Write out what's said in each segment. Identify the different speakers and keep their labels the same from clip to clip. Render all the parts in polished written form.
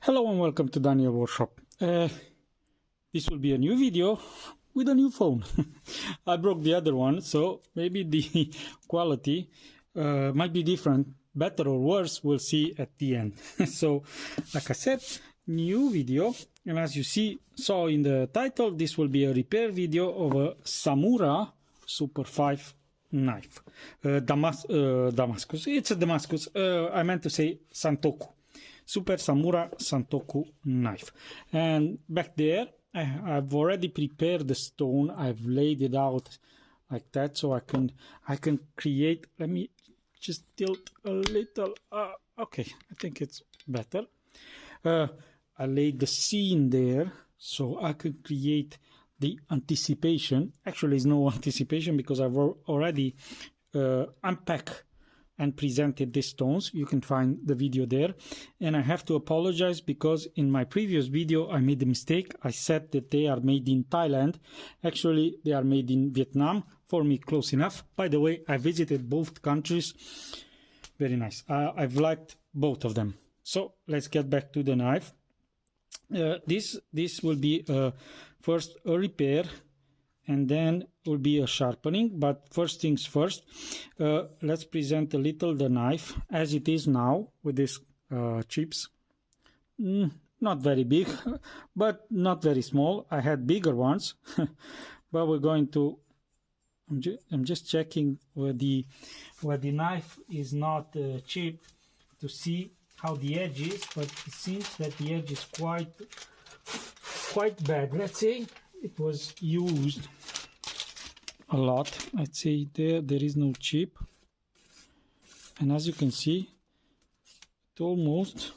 Speaker 1: Hello and welcome to Daniel Workshop. This will be a new video with a new phone. I broke the other one, so maybe the quality might be different, better or worse, we'll see at the end. So, like I said, new video, and as you saw in the title, this will be a repair video of a Samura Super 5 knife. Damascus. It's a Damascus. I meant to say Santoku. Super Samura Santoku knife. And back there, I've already prepared the stone. I've laid it out like that, so I can create. Let me just tilt a little. Okay, I think it's better. I laid the scene there, so I could create the anticipation. Actually, it's no anticipation because I've already unpacked and presented these stones. You can find the video there. And I have to apologize because in my previous video I made a mistake. I said that they are made in Thailand. Actually, they are made in Vietnam. For me, close enough. By the way, I visited both countries. Very nice. I've liked both of them. So let's get back to the knife. This will be first a repair, and then will be a sharpening. But first things first, let's present a little the knife as it is now with these chips. Not very big, but not very small. I had bigger ones, but we're going to. I'm just checking where the knife is not chipped to see how the edge is, but it seems that the edge is quite bad. Let's say it was used a lot. Let's say there is no chip, and as you can see, it almost,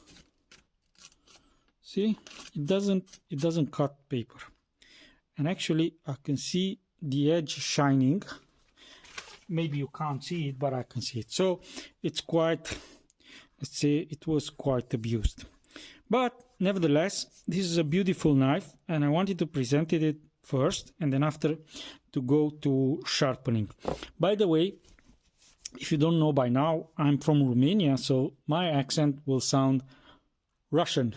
Speaker 1: see, it doesn't cut paper. And actually I can see the edge shining. Maybe you can't see it, but I can see it. So it's quite, let's say it was quite abused. But nevertheless, this is a beautiful knife, and I wanted to present it first, and then after to go to sharpening. By the way, if you don't know by now, I'm from Romania, so my accent will sound Russian.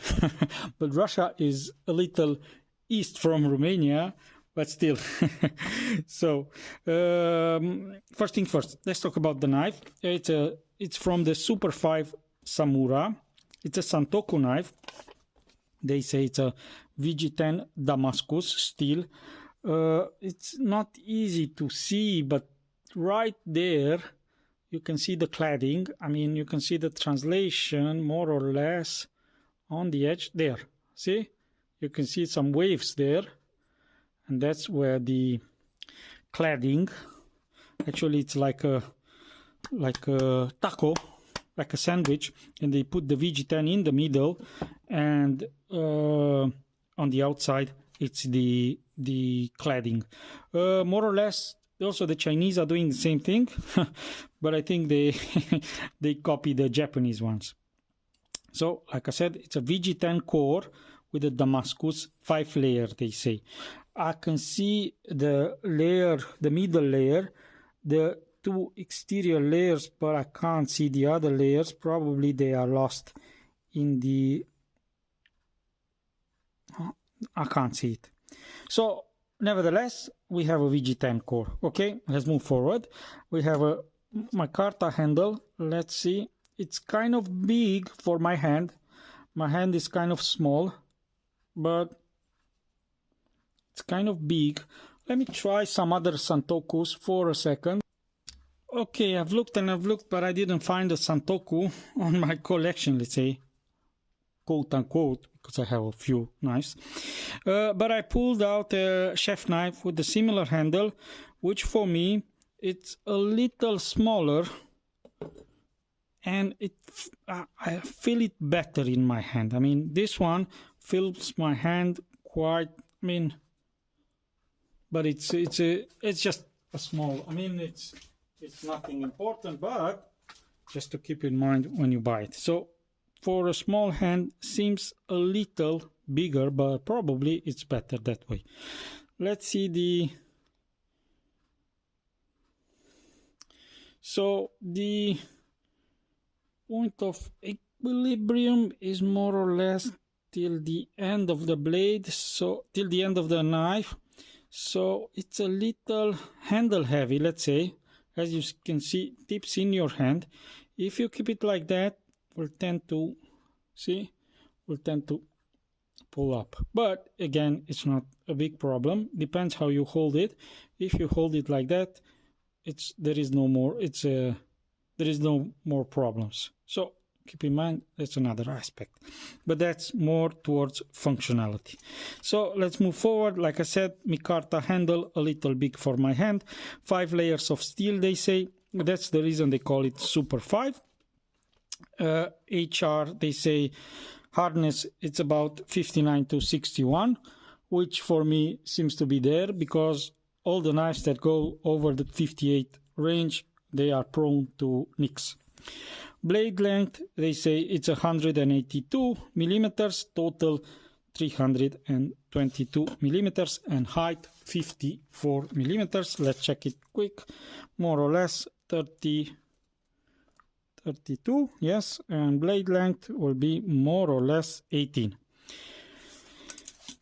Speaker 1: But Russia is a little east from Romania, but still. So first thing first, let's talk about the knife. It's from the Super 5 Samura. It's a Santoku knife. They say it's a VG10 Damascus steel. It's not easy to see, but right there you can see the cladding. I mean, you can see the translation more or less on the edge there. See, you can see some waves there, and that's where the cladding. Actually, it's like a taco, like a sandwich, and they put the VG10 in the middle, and on the outside it's the cladding. More or less, also the Chinese are doing the same thing, but I think they copy the Japanese ones. So, like I said, it's a VG10 core with a Damascus 5 layer, they say. I can see the layer, the middle layer, the two exterior layers, but I can't see the other layers. Probably they are lost in the, I can't see it. So nevertheless, we have a VG10 core. Okay, let's move forward. We have a micarta handle. Let's see, it's kind of big for my hand. My hand is kind of small, but it's kind of big. Let me try some other Santokus for a second. Okay, I've looked and I've looked, but I didn't find a Santoku on my collection, let's say, quote unquote, because I have a few knives. But I pulled out a chef knife with a similar handle, which for me, it's a little smaller, and I feel it better in my hand. I mean, this one feels my hand quite, I mean, but it's just a small, I mean, it's nothing important, but just to keep in mind when you buy it. So for a small hand, seems a little bigger, but probably it's better that way. Let's see so the point of equilibrium is more or less till the end of the blade, so till the end of the knife. So it's a little handle heavy, let's say. As you can see, tips in your hand. If you keep it like that, will tend to pull up. But again, it's not a big problem. Depends how you hold it. If you hold it like that, there is no more problems. So keep in mind, that's another aspect, but that's more towards functionality. So let's move forward. Like I said, micarta handle, a little big for my hand. 5 layers of steel, they say. That's the reason they call it Super 5. HR, they say, hardness, it's about 59 to 61, which for me seems to be there, because all the knives that go over the 58 range, they are prone to nicks. Blade length, they say it's 182 millimeters, total 322 millimeters, and height 54 millimeters. Let's check it quick. More or less 32, yes, and blade length will be more or less 18.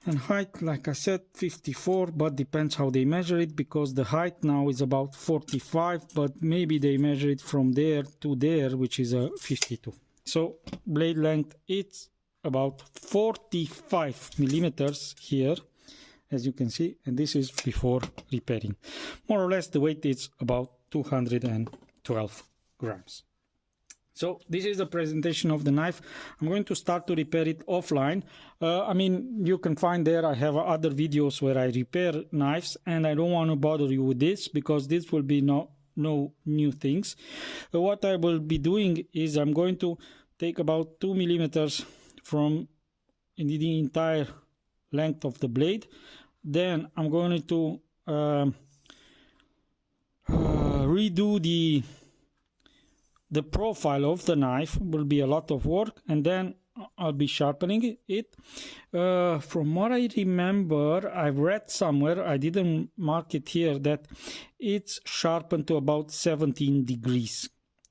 Speaker 1: And height, like I said, 54, but depends how they measure it, because the height now is about 45, but maybe they measure it from there to there, which is a 52. So blade length, it's about 45 millimeters here, as you can see, and this is before repairing. More or less the weight is about 212 grams. So this is the presentation of the knife. I'm going to start to repair it offline. I mean, you can find there, I have other videos where I repair knives, and I don't want to bother you with this, because this will be no new things. What I will be doing is I'm going to take about 2 millimeters from the entire length of the blade. Then I'm going to redo the profile of the knife. Will be a lot of work, and then I'll be sharpening it. From what I remember, I've read somewhere, I didn't mark it here, that it's sharpened to about 17 degrees,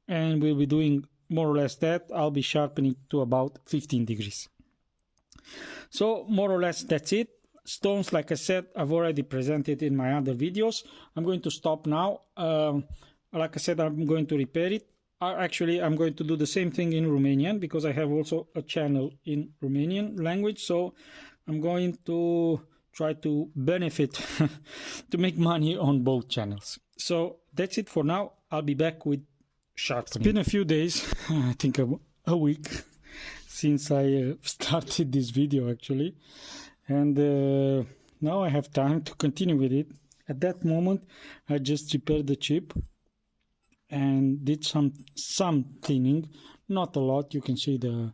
Speaker 1: and we'll be doing more or less that. I'll be sharpening to about 15 degrees. So more or less that's it. Stones, like I said, I've already presented in my other videos. I'm going to stop now. Like I said, I'm going to repair it. Actually, I'm going to do the same thing in Romanian, because I have also a channel in Romanian language. So I'm going to try to benefit to make money on both channels. So that's it for now. I'll be back with sharpening. It's been a few days, I think a week, since I started this video actually. And now I have time to continue with it. At that moment, I just repaired the chip and did some cleaning, not a lot. You can see the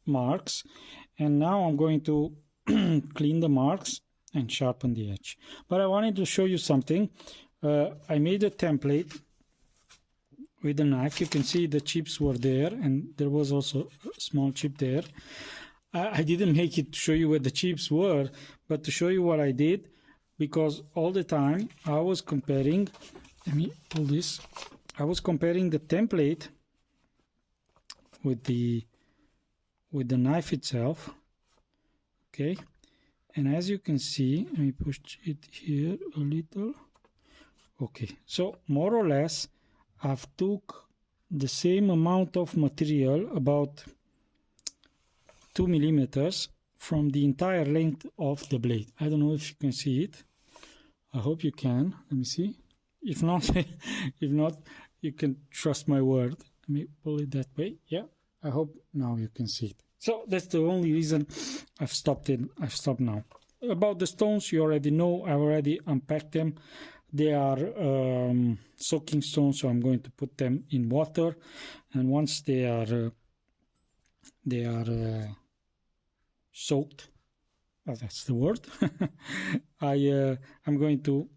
Speaker 1: marks, and now I'm going to clean the marks and sharpen the edge. But I wanted to show you something. I made a template with the knife. You can see the chips were there, and there was also a small chip there. I didn't make it to show you where the chips were, but to show you what I did, because all the time I was comparing. Let me pull this. I was comparing the template with the knife itself. Okay, and as you can see, let me push it here a little. Okay, so more or less I've took the same amount of material, about 2 millimeters, from the entire length of the blade. I don't know if you can see it. I hope you can. Let me see. If not, you can trust my word. Let me pull it that way. Yeah, I hope now you can see it. So that's the only reason I've stopped it. I've stopped now. About the stones, you already know. I already unpacked them. They are soaking stones, so I'm going to put them in water, and once they are soaked, that's the word. I'm going to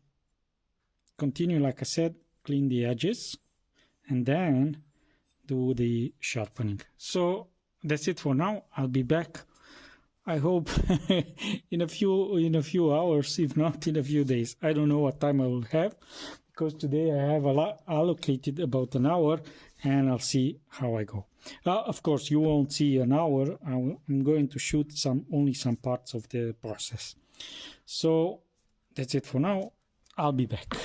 Speaker 1: continue, like I said, clean the edges, and then do the sharpening. So that's it for now. I'll be back, I hope, in a few hours, if not in a few days. I don't know what time I will have, because today I have allocated about an hour, and I'll see how I go. Of course, you won't see an hour. I'm going to shoot only some parts of the process. So that's it for now. I'll be back.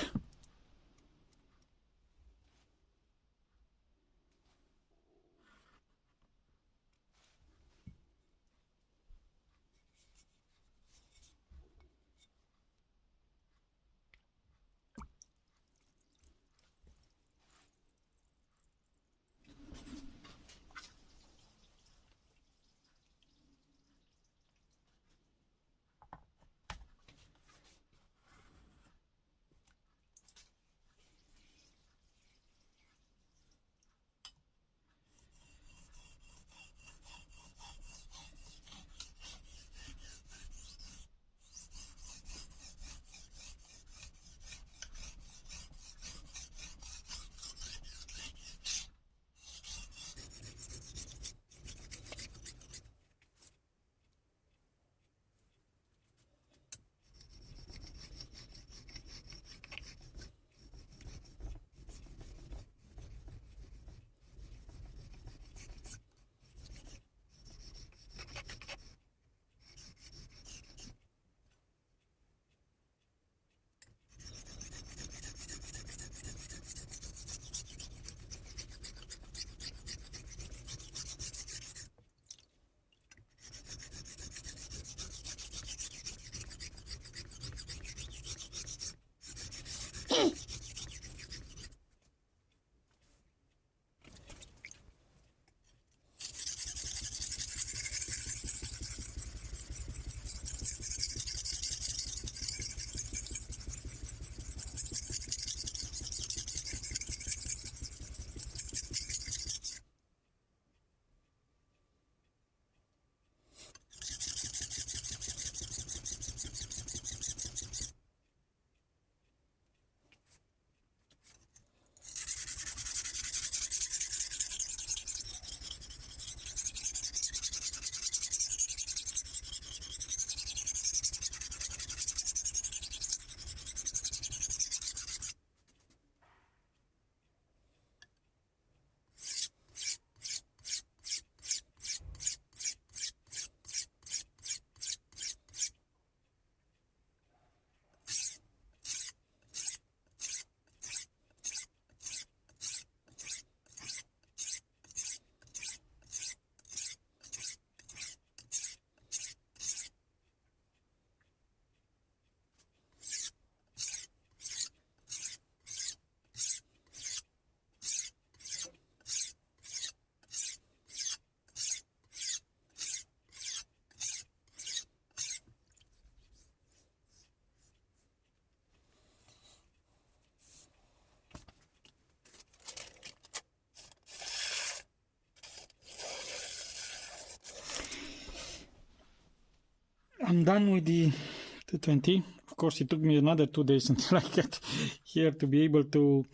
Speaker 1: I'm done with the 220. Of course, it took me another 2 days until I get here to be able to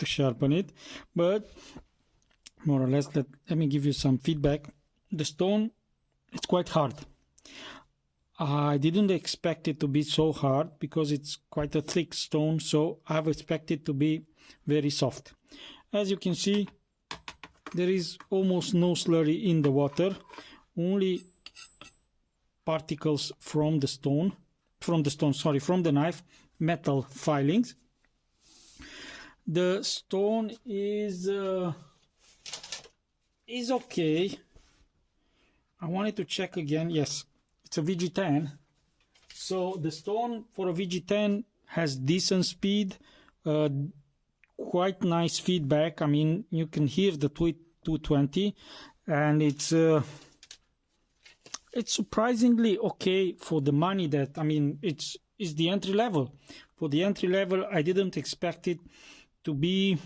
Speaker 1: sharpen it. But more or less, let me give you some feedback. The stone, it's quite hard. I didn't expect it to be so hard because it's quite a thick stone, so I've expected to be very soft. As you can see, there is almost no slurry in the water, only particles from the knife, metal filings. The stone is okay. I wanted to check again. Yes, it's a VG10. So the stone for a VG10 has decent speed, quite nice feedback. I mean, you can hear the 220, and it's surprisingly okay for the money that, I mean, it's the entry level. For the entry level, I didn't expect it to be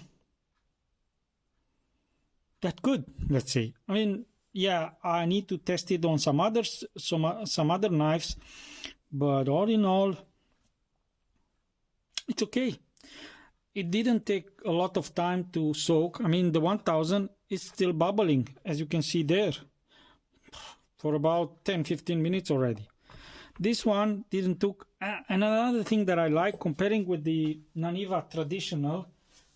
Speaker 1: that good, let's say. I mean, yeah, I need to test it on some other knives, but all in all, it's okay. It didn't take a lot of time to soak. I mean, the 1000 is still bubbling, as you can see there, for about 10-15 minutes already. This one didn't took. And another thing that I like, comparing with the Naniwa traditional,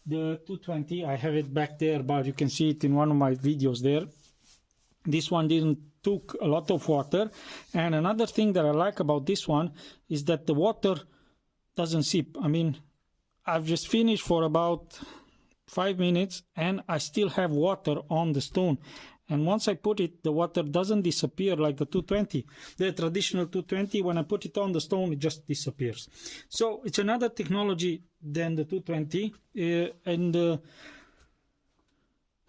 Speaker 1: the 220, I have it back there, but you can see it in one of my videos there. This one didn't took a lot of water. And another thing that I like about this one is that the water doesn't seep. I mean, I've just finished for about 5 minutes and I still have water on the stone. And once I put it, the water doesn't disappear like the 220. The traditional 220, when I put it on the stone, it just disappears. So it's another technology than the 220.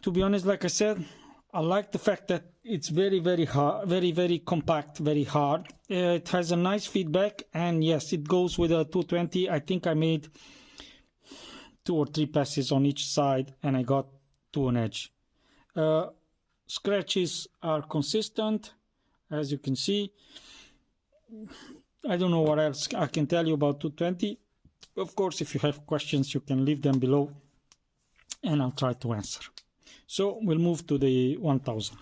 Speaker 1: To be honest, like I said, I like the fact that it's very hard, very compact, very hard. It has a nice feedback, and yes, it goes with a 220. I think I made 2 or 3 passes on each side, and I got to an edge. Scratches are consistent, as you can see. I don't know what else I can tell you about 220. Of course, if you have questions, you can leave them below, and I'll try to answer. So we'll move to the 1000.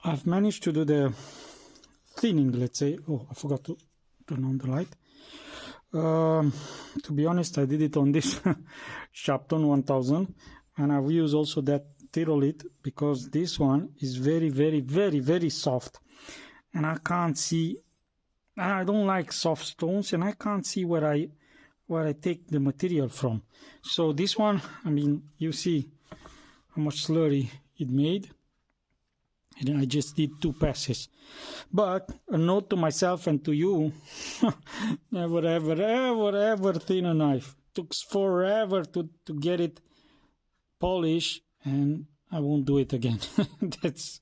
Speaker 1: I've managed to do the thinning, let's say. Oh, I forgot to turn on the light. To be honest, I did it on this Sharpen 1000, and I've used also that Tyrolit because this one is very soft, and I can't see. I don't like soft stones, and I can't see where I take the material from. So this one, I mean, you see how much slurry it made. And I just did 2 passes. But a note to myself and to you, never ever thin a knife. Took forever to get it polished, and I won't do it again. that's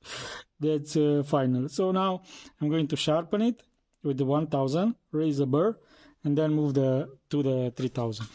Speaker 1: final. So now I'm going to sharpen it with the 1000, raise the burr, and then move to the 3000.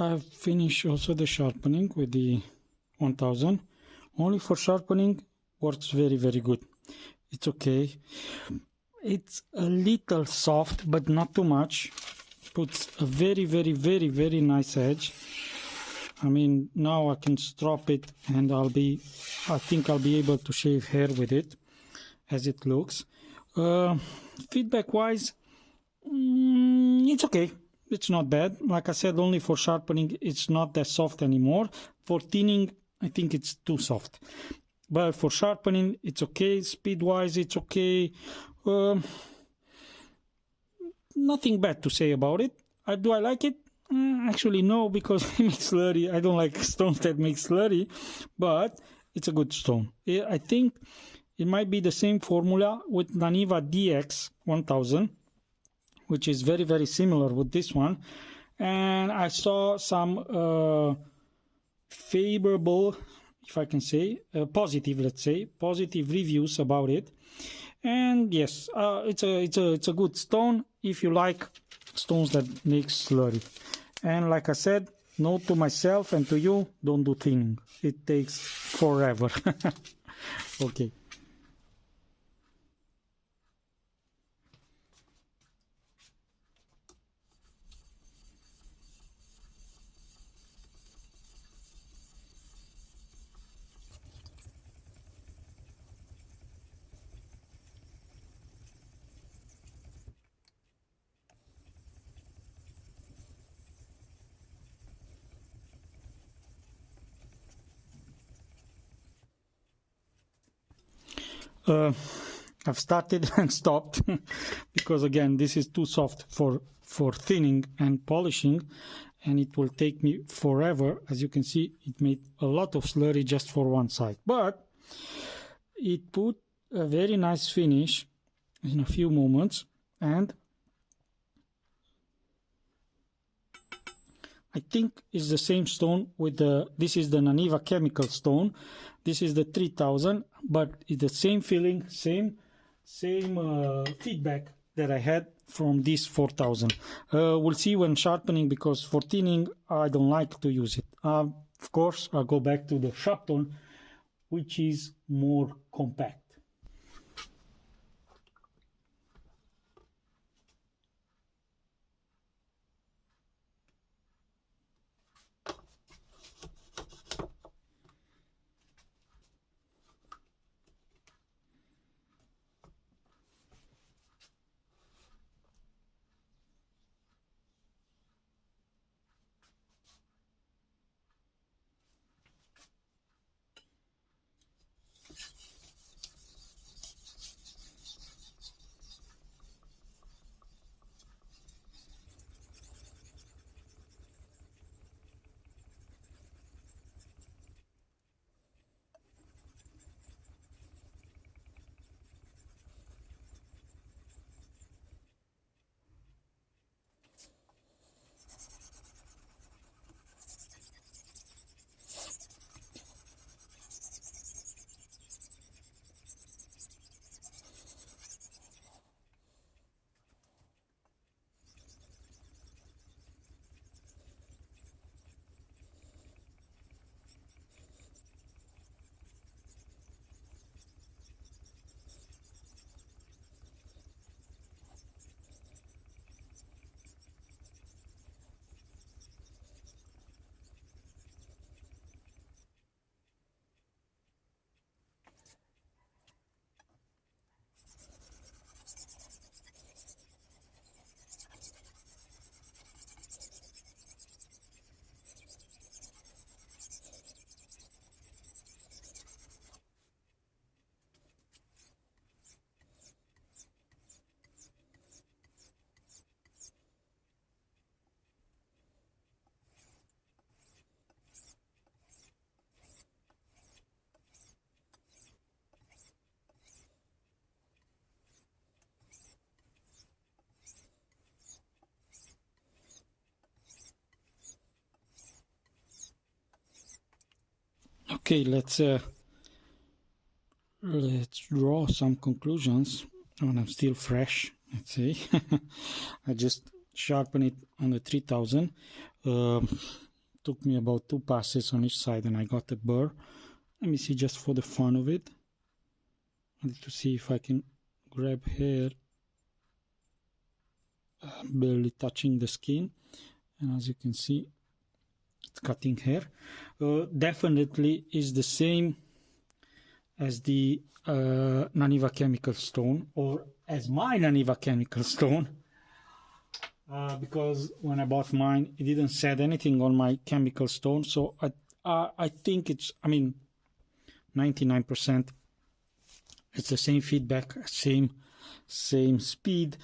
Speaker 1: I've finished also the sharpening with the 1000. Only for sharpening, works very, very good. It's okay. It's a little soft, but not too much. Puts a very, very, very, very nice edge. I mean, now I can strop it and I think I'll be able to shave hair with it as it looks. Feedback wise, it's okay. It's not bad. Like I said, only for sharpening, it's not that soft anymore. For thinning, I think it's too soft. But for sharpening, it's okay. Speed wise, it's okay. Nothing bad to say about it. Do I like it? Actually, no, because it makes slurry. I don't like stones that make slurry, but it's a good stone. I think it might be the same formula with Naniwa DX 1000, which is very, very similar with this one. And I saw some favorable, if I can say, positive, let's say, positive reviews about it. And yes, it's a good stone if you like stones that make slurry. And like I said, note to myself and to you, don't do thinning. It takes forever. Okay. I've started and stopped because again this is too soft for thinning and polishing, and it will take me forever. As you can see, it made a lot of slurry just for one side, but it put a very nice finish in a few moments. And I think it's the same stone with this is the Naniwa chemical stone. This is the 3000, but it's the same feeling, same feedback that I had from this 4000. We'll see when sharpening, because for thinning I don't like to use it. Of course, I'll go back to the sharpen, which is more compact. Okay, let's draw some conclusions. When I'm still fresh, let's say. I just sharpen it on the 3000. Took me about 2 passes on each side and I got a burr. Let me see, just for the fun of it. I need to see if I can grab hair, barely touching the skin. And as you can see, it's cutting hair. Definitely is the same as the Naniwa chemical stone, or as my Naniwa chemical stone. Because when I bought mine, it didn't say anything on my chemical stone, so I think it's, I mean, 99%. It's the same feedback, same speed,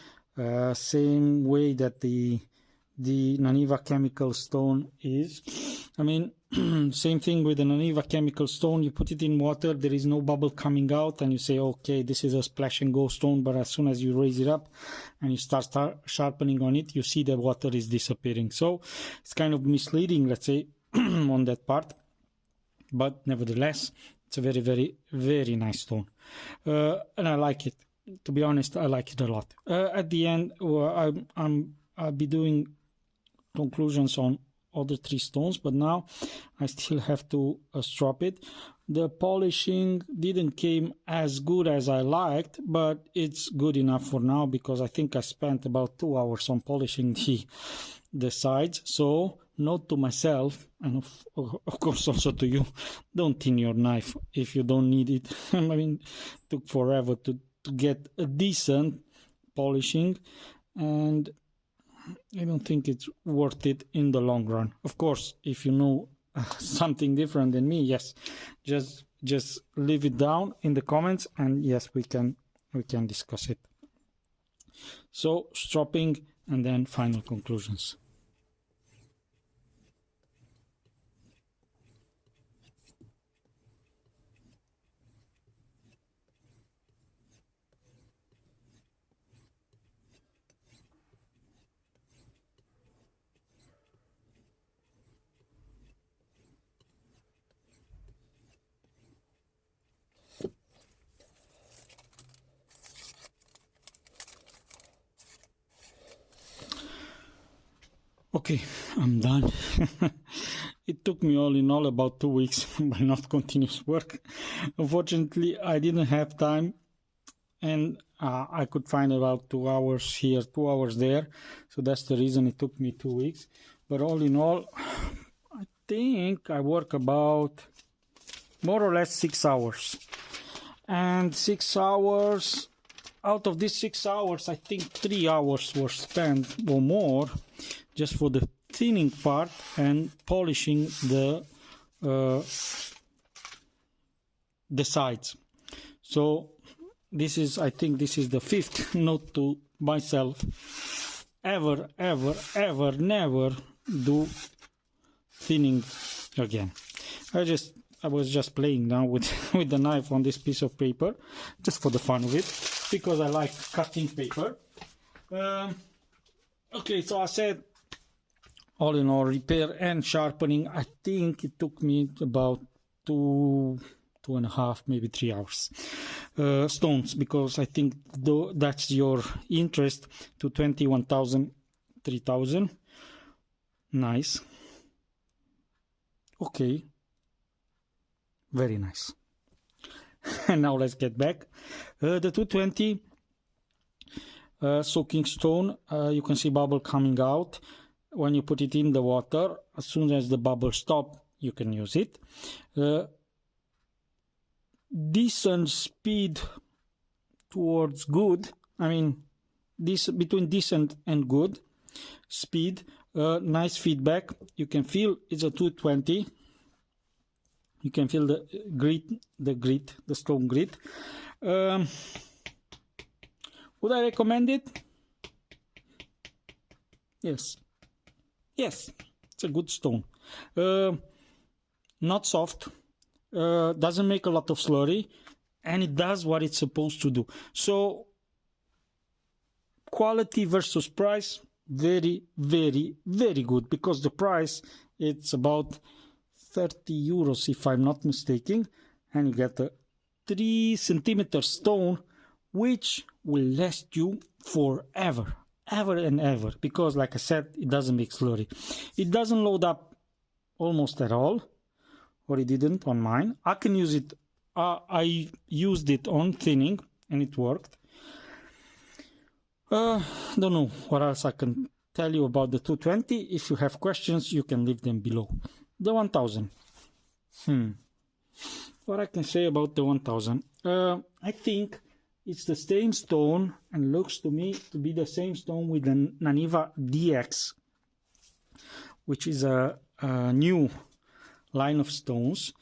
Speaker 1: same way that the Naniwa chemical stone is. I mean, same thing with the Naniwa chemical stone. You put it in water, there is no bubble coming out, and you say, okay, this is a splash and go stone. But as soon as you raise it up and you start sharpening on it, you see the water is disappearing. So it's kind of misleading, let's say, on that part. But nevertheless, it's a very, very, very nice stone. And I like it. To be honest, I like it a lot. At the end, I'll be doing conclusions on other 3 stones, but now I still have to strop it. The polishing didn't came as good as I liked, but it's good enough for now, because I think I spent about 2 hours on polishing the sides. So note to myself, and of course also to you, don't thin your knife if you don't need it. I mean, it took forever to get a decent polishing, and I don't think it's worth it in the long run. Of course, if you know something different than me, yes, just leave it down in the comments, and yes, we can discuss it. So stropping and then final conclusions. Okay, I'm done. It took me all in all about 2 weeks by not continuous work. Unfortunately, I didn't have time, and I could find about 2 hours here, 2 hours there. So that's the reason it took me 2 weeks. But all in all, I think I work about more or less 6 hours. And 6 hours, out of these 6 hours, I think 3 hours were spent or more just for the thinning part and polishing the sides. So this is, I think this is the 5th note to myself: ever, never do thinning again. I was just playing now with the knife on this piece of paper, just for the fun of it, because I like cutting paper. Okay, so I said, all in all, repair and sharpening, I think it took me about 2.5, maybe 3 hours. Stones, because I think that's your interest, to 21,000, 3,000. Nice. Okay. Very nice. And now let's get back. The 220 soaking stone, you can see bubble coming out. When you put it in the water, as soon as the bubble stop, you can use it. Decent speed towards good. I mean, this between decent and good speed. Nice feedback. You can feel it's a 220. You can feel the stone grit. Would I recommend it? Yes. Yes, it's a good stone. Not soft, doesn't make a lot of slurry, and it does what it's supposed to do. So, quality versus price, very, very, very good, because the price, it's about 30 euros if I'm not mistaken, and you get a 3 centimeter stone, which will last you forever. Ever and ever, because like I said, it doesn't make slurry. It doesn't load up almost at all, or it didn't on mine. I can use it. I used it on thinning and it worked. Don't know what else I can tell you about the 220. If you have questions, you can leave them below. The 1000. What I can say about the 1000? I think it's the same stone and looks to me to be the same stone with the Naniwa DX, which is a new line of stones.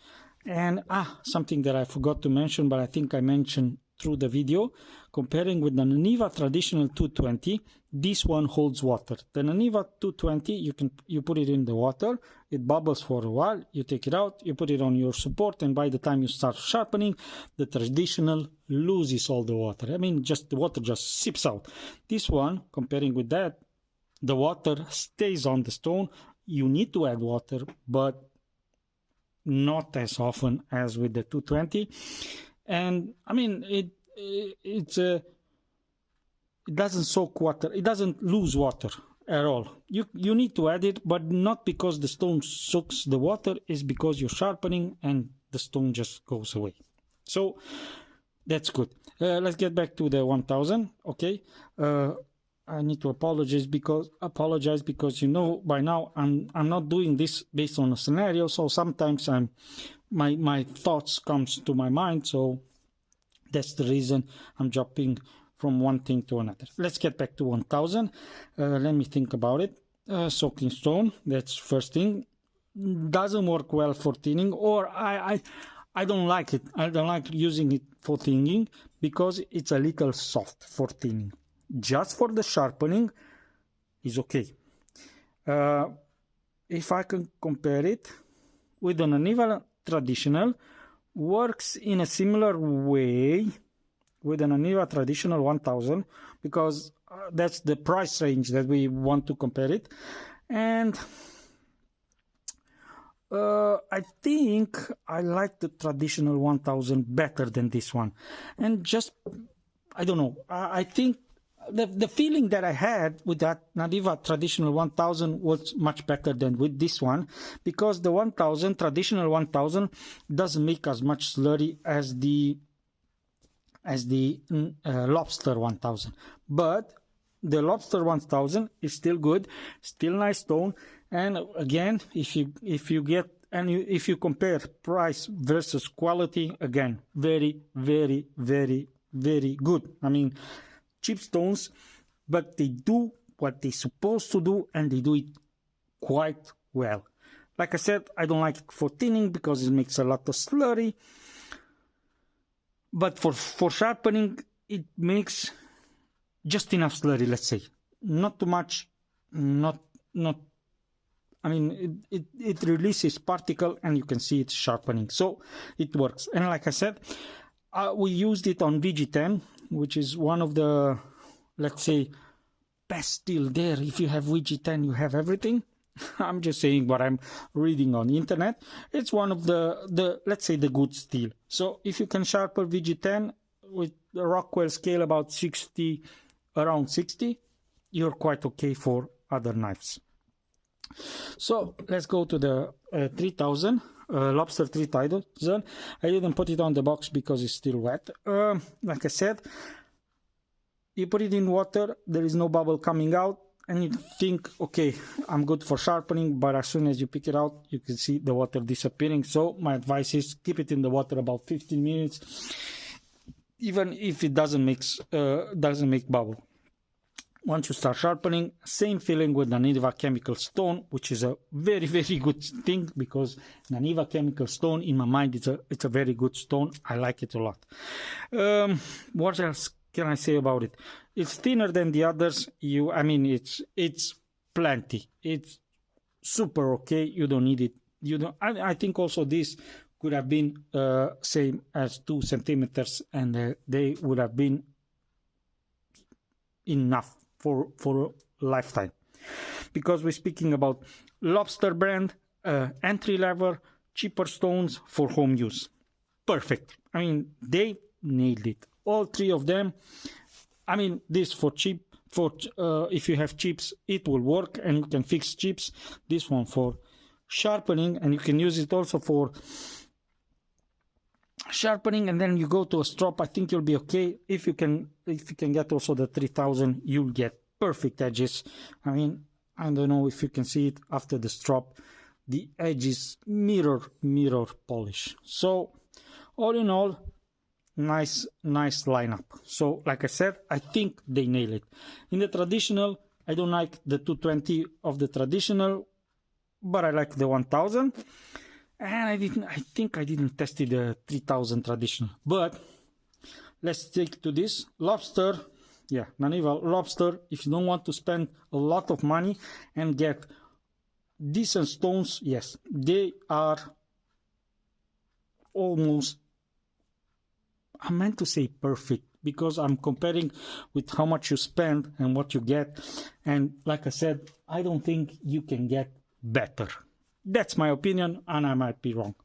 Speaker 1: And something that I forgot to mention, but I think I mentioned through the video, comparing with the Naniwa traditional 220, this one holds water. The Naniwa 220, you put it in the water, it bubbles for a while, you take it out, you put it on your support, and by the time you start sharpening, the traditional loses all the water. I mean, just the water just sips out. This one, comparing with that, the water stays on the stone. You need to add water, but not as often as with the 220. And I mean, it doesn't soak water, it doesn't lose water at all. You need to add it, but not because the stone soaks the water, is because you're sharpening and the stone just goes away. So that's good. Let's get back to the 1000. Okay, I need to apologize because you know by now I'm not doing this based on a scenario, so sometimes my thoughts comes to my mind, so that's the reason I'm jumping from one thing to another. Let's get back to 1000. Let me think about it. Soaking stone, that's first thing. Doesn't work well for thinning, or I don't like it. I don't like using it for thinning because it's a little soft for thinning. Just for the sharpening is okay. If I can compare it with the Naniwa traditional, works in a similar way with the Naniwa traditional 1000, because that's the price range that we want to compare it. And I think I like the traditional 1000 better than this one. And just, I don't know, I think the feeling that I had with that Naniwa traditional 1000 was much better than with this one, because the 1000, traditional 1000, doesn't make as much slurry as the Lobster 1000. But the Lobster 1000 is still good, still nice stone. And again, if you compare price versus quality, again, very, very, very, very good. I mean, cheap stones, but they do what they're supposed to do, and they do it quite well. Like I said, I don't like it for thinning because it makes a lot of slurry, but for sharpening, it makes just enough slurry, let's say. Not too much, not. I mean, it releases particle, and you can see it's sharpening, so it works. And like I said, we used it on VG10, which is one of the, let's say, best steel there. If you have VG10, you have everything. I'm just saying what I'm reading on the internet. It's one of the let's say, the good steel. So if you can sharpen VG10 with the Rockwell scale about 60, around 60, you're quite okay for other knives. So let's go to the 3000. Lobster 3000. I didn't put it on the box because it's still wet. Like I said, you put it in water, there is no bubble coming out, and you think, okay, I'm good for sharpening, but as soon as you pick it out, you can see the water disappearing. So my advice is keep it in the water about 15 minutes, even if it doesn't make bubble. Once you start sharpening, same feeling with Naniwa chemical stone, which is a very, very good thing, because Naniwa chemical stone, in my mind, it's a very good stone. I like it a lot. What else can I say about it? It's thinner than the others. I mean, it's plenty. It's super okay. You don't need it. I think also this could have been same as 2 centimeters, and they would have been enough for a lifetime, because we're speaking about Lobster brand, entry level, cheaper stones for home use. Perfect. I mean, they nailed it. All three of them. I mean, this for cheap. For if you have chips, it will work, and you can fix chips. This one for sharpening, and you can use it also for sharpening, and then you go to a strop. I think you'll be okay. If you can get also the 3000, you'll get perfect edges. I mean, I don't know if you can see it after the strop, the edges mirror polish. So all in all, nice lineup. So like I said, I think they nail it. In the traditional, I don't like the 220 of the traditional, but I like the 1000. And I think I didn't test the 3000 traditional. But let's stick to this lobster. Yeah, Naniwa Lobster. If you don't want to spend a lot of money and get decent stones, yes, they are almost, I meant to say perfect, because I'm comparing with how much you spend and what you get. And like I said, I don't think you can get better. That's my opinion, and I might be wrong.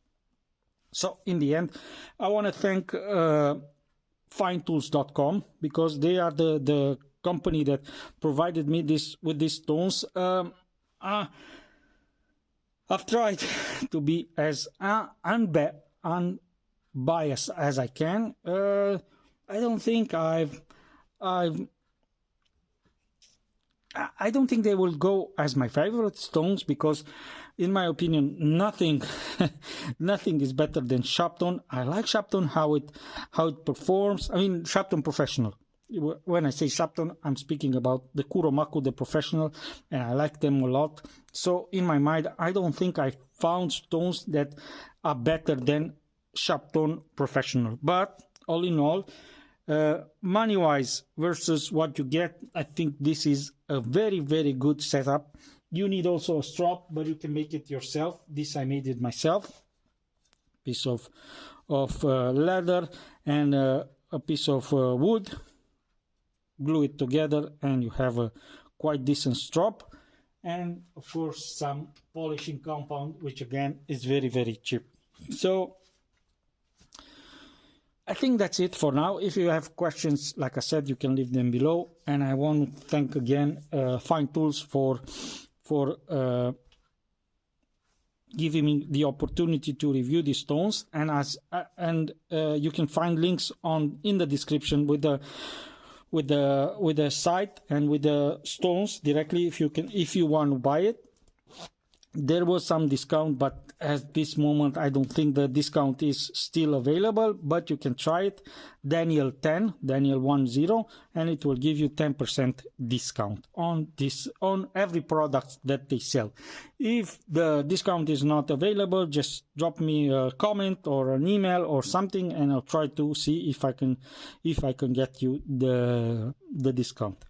Speaker 1: So in the end, I want to thank finetools.com, because they are the company that provided me with these stones. I've tried to be as unbiased as I can. I don't think I don't think they will go as my favorite stones, because in my opinion, nothing is better than Sharpen. I like Sharpen, how it performs. I mean, Sharpen Professional. When I say Sharpen, I'm speaking about the Kuromaku, the professional, and I like them a lot. So in my mind, I don't think I found stones that are better than Sharpen Professional. But all in all, money-wise versus what you get, I think this is a very good setup. You need also a strap, but you can make it yourself. This I made it myself. Piece of leather and a piece of wood. Glue it together, and you have a quite decent strap. And of course, some polishing compound, which again is very cheap. So I think that's it for now. If you have questions, like I said, you can leave them below. And I want to thank again Fine Tools for giving me the opportunity to review these stones. And you can find links in the description with the site and with the stones directly if you want to buy it. There was some discount, but at this moment I don't think the discount is still available, but you can try it. Daniel 10, Daniel 10, and it will give you 10% discount on every product that they sell. If the discount is not available, just drop me a comment or an email or something, and I'll try to see if I can get you the discount.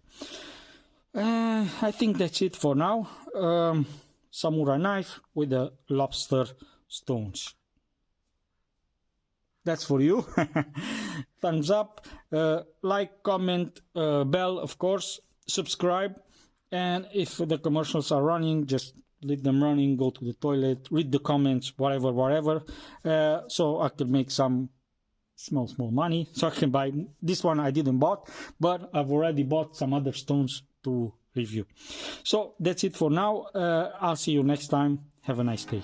Speaker 1: I think that's it for now. Samura knife with the lobster stones. That's for you. Thumbs up, like, comment, bell, of course, subscribe, and if the commercials are running, just leave them running, go to the toilet, read the comments, whatever, so I could make some small money, so I can buy this one. I didn't bought, but I've already bought some other stones to review. So that's it for now. I'll see you next time. Have a nice day.